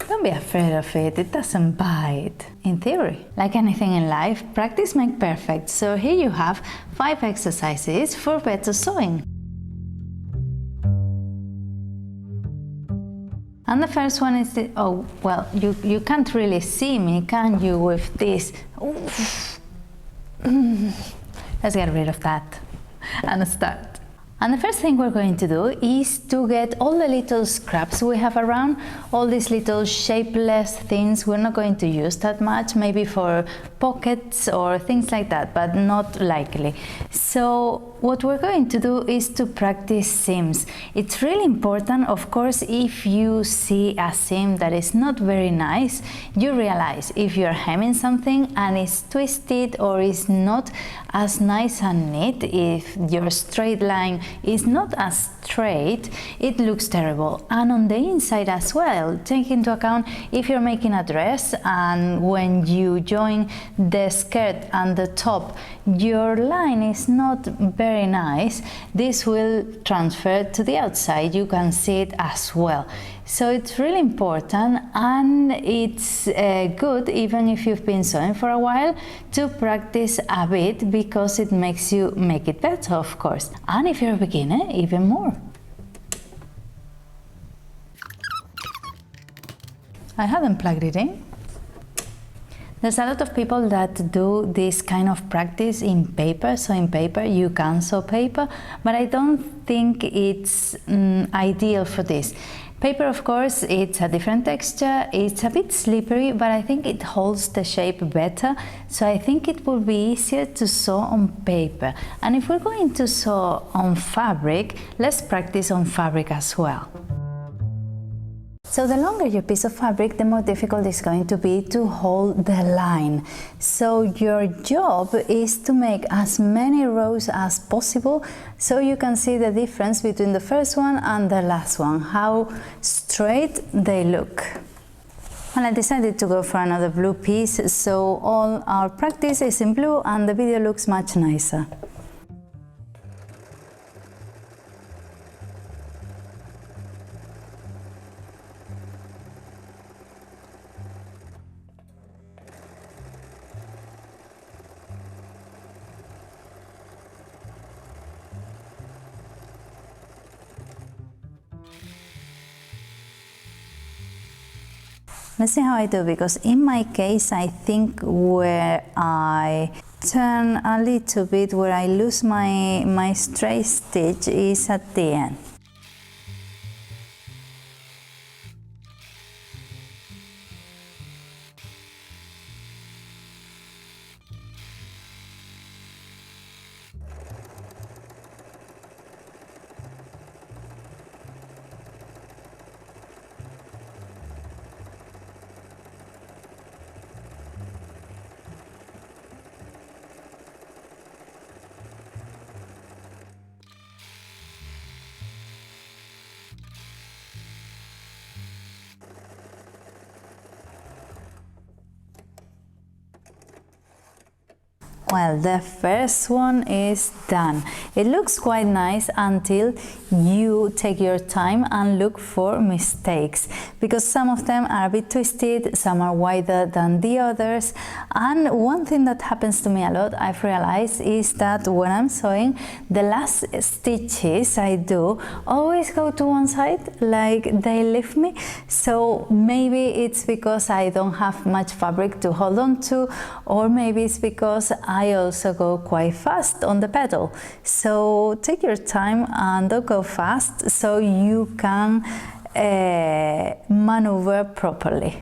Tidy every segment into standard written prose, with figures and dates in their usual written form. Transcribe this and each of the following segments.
Don't be afraid of it, it doesn't bite. In theory, like anything in life, practice makes perfect. So here you have 5 exercises for better sewing. And the first one is the, oh, well, you can't really see me, can you, with this? Let's get rid of that and start. And the first thing we're going to do is to get all the little scraps we have around, all these little shapeless things we're not going to use that much, maybe for pockets or things like that, but not likely. So what we're going to do is to practice seams. It's really important, of course, if you see a seam that is not very nice, you realize if you're hemming something and it's twisted or is not as nice and neat, if your straight line is not as straight, it looks terrible. And on the inside as well, take into account if you're making a dress and when you join the skirt and the top, your line is not very nice, this will transfer to the outside, you can see it as well. So it's really important, and it's good, even if you've been sewing for a while, to practice a bit, because it makes you make it better, of course. And if you're a beginner, even more. I haven't plugged it in. There's a lot of people that do this kind of practice in paper, so in paper you can sew paper, but I don't think it's ideal for this. Paper, of course, it's a different texture, it's a bit slippery, but I think it holds the shape better, so I think it will be easier to sew on paper. And if we're going to sew on fabric, let's practice on fabric as well. So the longer your piece of fabric, the more difficult it's going to be to hold the line. So your job is to make as many rows as possible, so you can see the difference between the first one and the last one, how straight they look. Well, I decided to go for another blue piece, so all our practice is in blue and the video looks much nicer. Let's see how I do, because in my case I think where I turn a little bit, where I lose my straight stitch is at the end. Well, the first one is done. It looks quite nice until you take your time and look for mistakes, because some of them are a bit twisted, some are wider than the others. And one thing that happens to me a lot, I've realized, is that when I'm sewing, the last stitches I do always go to one side, like they leave me. So maybe it's because I don't have much fabric to hold on to, or maybe it's because I also go quite fast on the pedal. So take your time and don't go fast, so you can maneuver properly.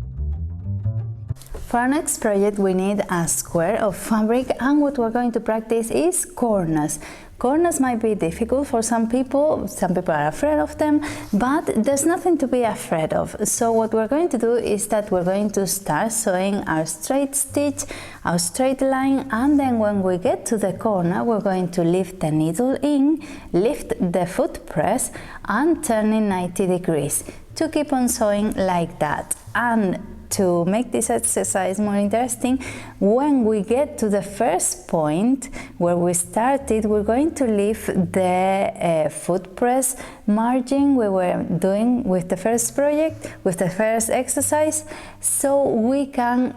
For our next project we need a square of fabric, and what we're going to practice is corners. Corners might be difficult for some people are afraid of them, but there's nothing to be afraid of. So what we're going to do is that we're going to start sewing our straight stitch, our straight line, and then when we get to the corner we're going to lift the needle in, lift the foot press and turn it 90 degrees to keep on sewing like that. And to make this exercise more interesting, when we get to the first point where we started, we're going to leave the foot press margin we were doing with the first project, with the first exercise, so we can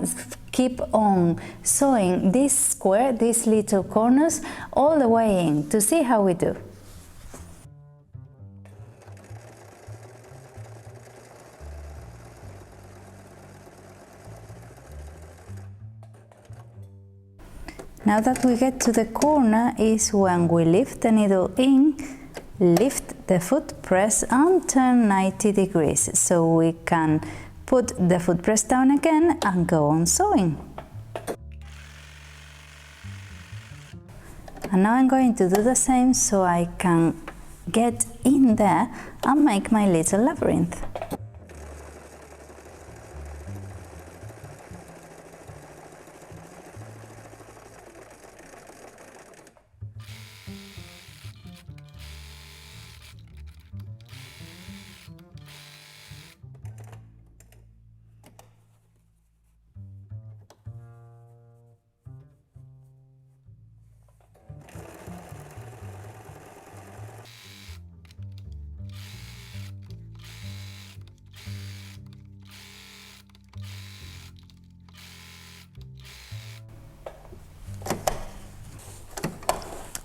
keep on sewing this square, these little corners, all the way in to see how we do. Now that we get to the corner is when we lift the needle in, lift the foot press and turn 90 degrees, so we can put the foot press down again and go on sewing. And now I'm going to do the same so I can get in there and make my little labyrinth.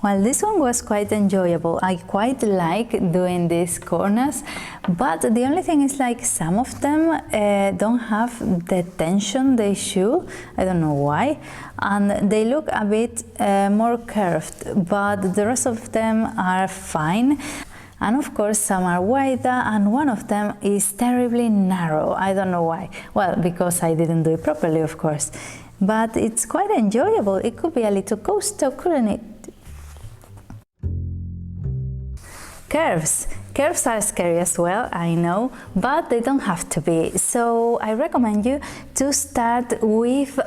Well, this one was quite enjoyable. I quite like doing these corners, but the only thing is like some of them don't have the tension they should. I don't know why, and they look a bit more curved, but the rest of them are fine. And of course some are wider and one of them is terribly narrow. I don't know why. Well, because I didn't do it properly, of course. But it's quite enjoyable. It could be a little coaster, couldn't it? Curves. Curves are scary as well, I know, but they don't have to be. So I recommend you to start with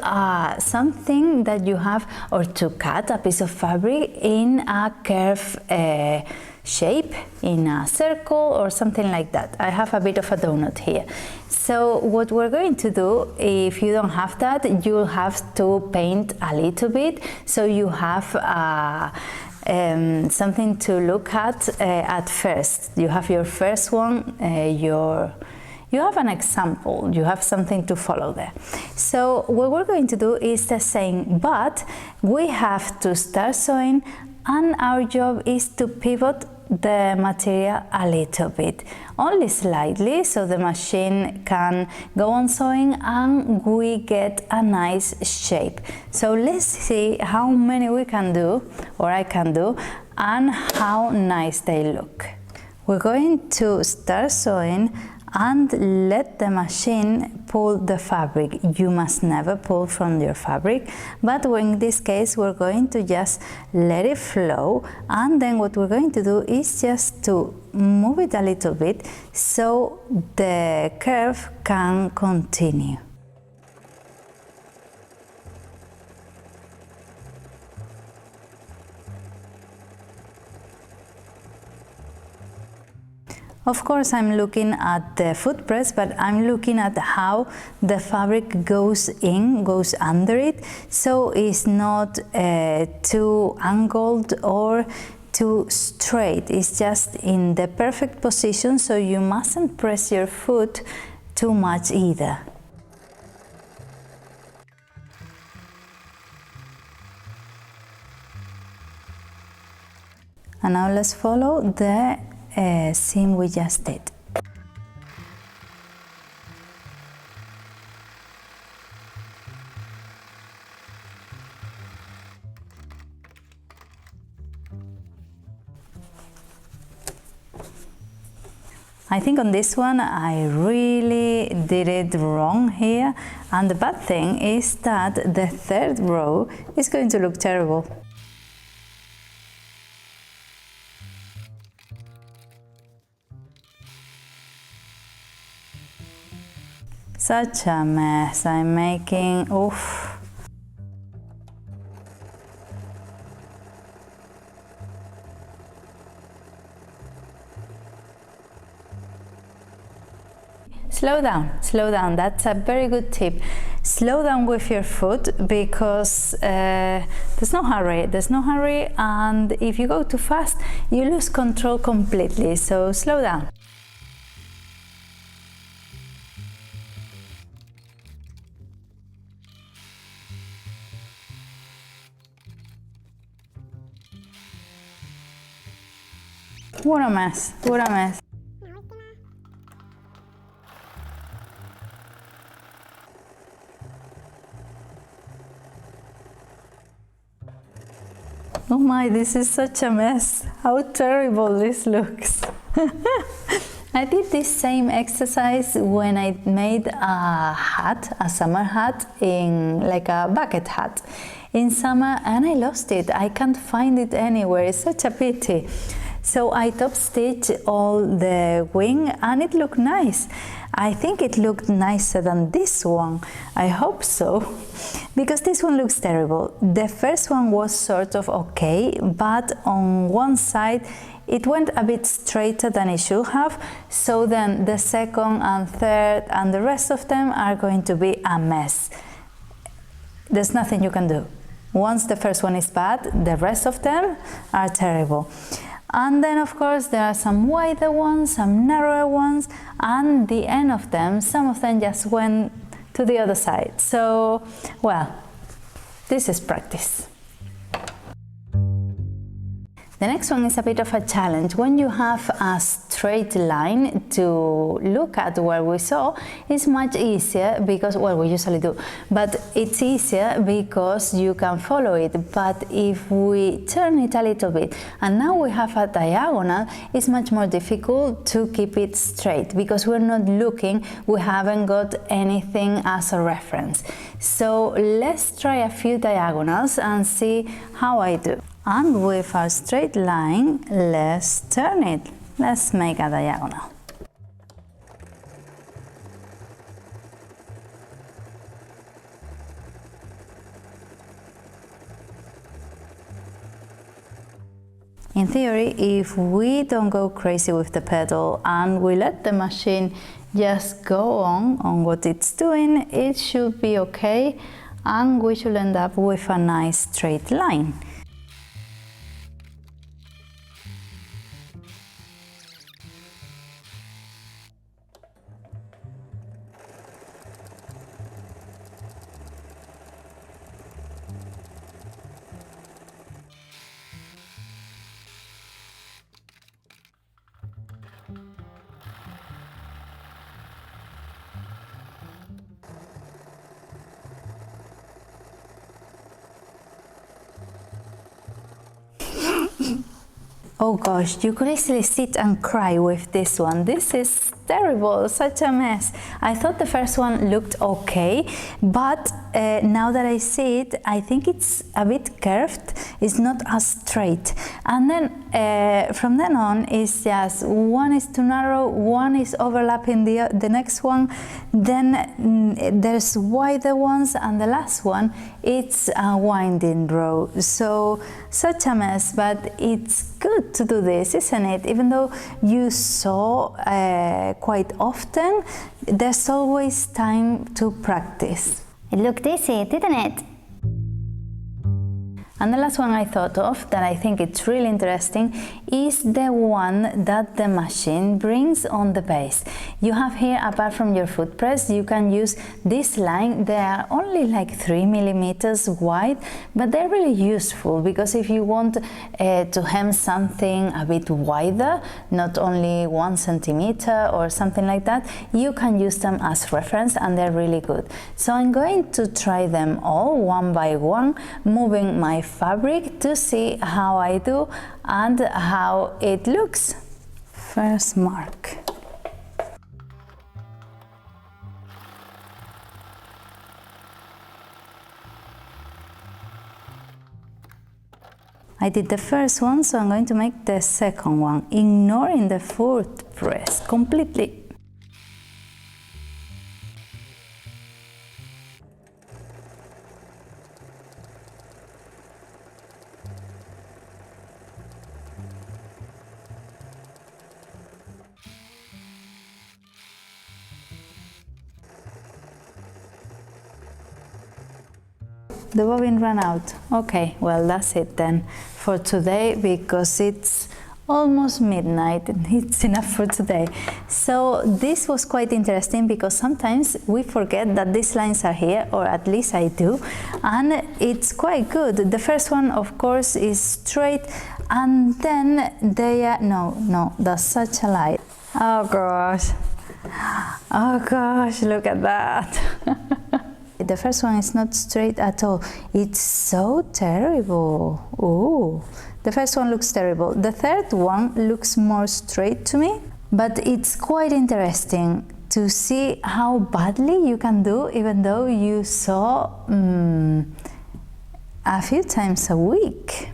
something that you have, or to cut a piece of fabric in a curve shape, in a circle or something like that. I have a bit of a donut here. So what we're going to do, if you don't have that, you'll have to paint a little bit, so you have something to look at first. You have your first one, you have an example, you have something to follow there. So what we're going to do is the same, but we have to start sewing, and our job is to pivot the material a little bit, only slightly, so the machine can go on sewing and we get a nice shape. So let's see how many we can do, or I can do, and how nice they look. We're going to start sewing and let the machine pull the fabric. You must never pull from your fabric, but in this case we're going to just let it flow, and then what we're going to do is just to move it a little bit so the curve can continue. Of course, I'm looking at the foot press, but I'm looking at how the fabric goes in, goes under it, so it's not too angled or too straight. It's just in the perfect position, so you mustn't press your foot too much either. And now let's follow the seam we just did. I think on this one I really did it wrong here, and the bad thing is that the third row is going to look terrible. Such a mess I'm making, oof. slow down. That's a very good tip. Slow down with your foot because there's no hurry, and if you go too fast, you lose control completely, so slow down. What a mess, what a mess. Oh my, this is such a mess. How terrible this looks. I did this same exercise when I made a hat, a summer hat, in like a bucket hat in summer, and I lost it. I can't find it anywhere. It's such a pity. So I top stitched all the wing and it looked nice. I think it looked nicer than this one. I hope so, because this one looks terrible. The first one was sort of okay, but on one side it went a bit straighter than it should have, so then the second and third and the rest of them are going to be a mess. There's nothing you can do. Once the first one is bad, the rest of them are terrible. And then of course there are some wider ones, some narrower ones, and the end of them, some of them just went to the other side. So, well, this is practice. The next one is a bit of a challenge. When you have a straight line to look at where we saw, it's much easier because, well, we usually do, but it's easier because you can follow it. But if we turn it a little bit and now we have a diagonal, it's much more difficult to keep it straight because we're not looking, we haven't got anything as a reference. So let's try a few diagonals and see how I do. And with our straight line, let's turn it. Let's make a diagonal. In theory, if we don't go crazy with the pedal and we let the machine just go on what it's doing, it should be okay and we should end up with a nice straight line. Oh gosh, you could easily sit and cry with this one. This is terrible, such a mess. I thought the first one looked okay, but now that I see it, I think it's a bit curved. It's not as straight. And then from then on, it's just one is too narrow, one is overlapping the next one, then there's wider ones, and the last one, it's a winding row. So such a mess, but it's good to do this, isn't it? Even though you sew quite often, there's always time to practice. It looked easy, didn't it? And the last one I thought of that I think it's really interesting is the one that the machine brings on the base. You have here, apart from your foot press, you can use this line. They are only like 3 millimeters wide, but they're really useful because if you want to hem something a bit wider, not only 1 centimeter or something like that, you can use them as reference and they're really good. So I'm going to try them all one by one, moving my fabric to see how I do and how it looks. First mark. I did the first one, so I'm going to make the second one, ignoring the foot press completely. the bobbin ran out. Okay, well, that's it then for today, because it's almost midnight and it's enough for today. So this was quite interesting, because sometimes we forget that these lines are here, or at least I do, and it's quite good. The first one, of course, is straight, and then they are, no, that's such a lie. Oh gosh, look at that. The first one is not straight at all. It's so terrible. Ooh. The first one looks terrible. The third one looks more straight to me, but it's quite interesting to see how badly you can do, even though you sew a few times a week.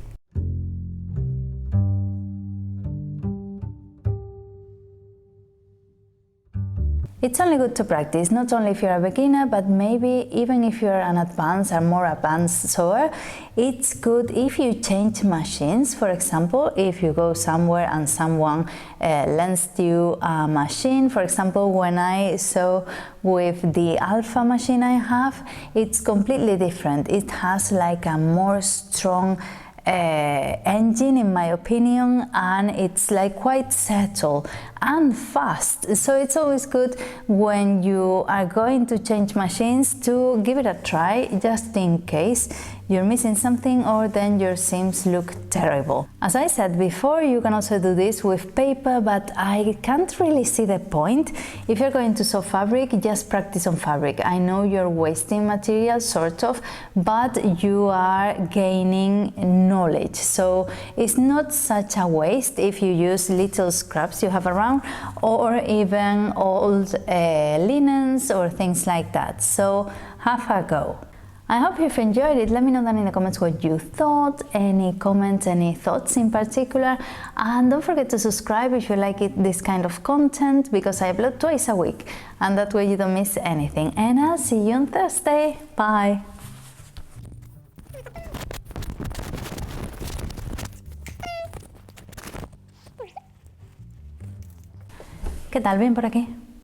It's only good to practice, not only if you're a beginner, but maybe even if you're an advanced or more advanced sewer. It's good if you change machines. For example, if you go somewhere and someone lends you a machine. For example, when I sew with the Alpha machine I have, it's completely different. It has like a more strong engine, in my opinion, and it's like quite settled and fast. So it's always good when you are going to change machines to give it a try, just in case you're missing something or then your seams look terrible. As I said before, you can also do this with paper, but I can't really see the point. If you're going to sew fabric, just practice on fabric. I know you're wasting material, sort of, but you are gaining knowledge. So it's not such a waste if you use little scraps you have around, or even old linens or things like that. So have a go. I hope you've enjoyed it. Let me know down in the comments what you thought, any comments, any thoughts in particular, and don't forget to subscribe if you like this kind of content, because I upload twice a week, and that way you don't miss anything. And I'll see you on Thursday. Bye! ¿Qué tal? ¿Bien por aquí?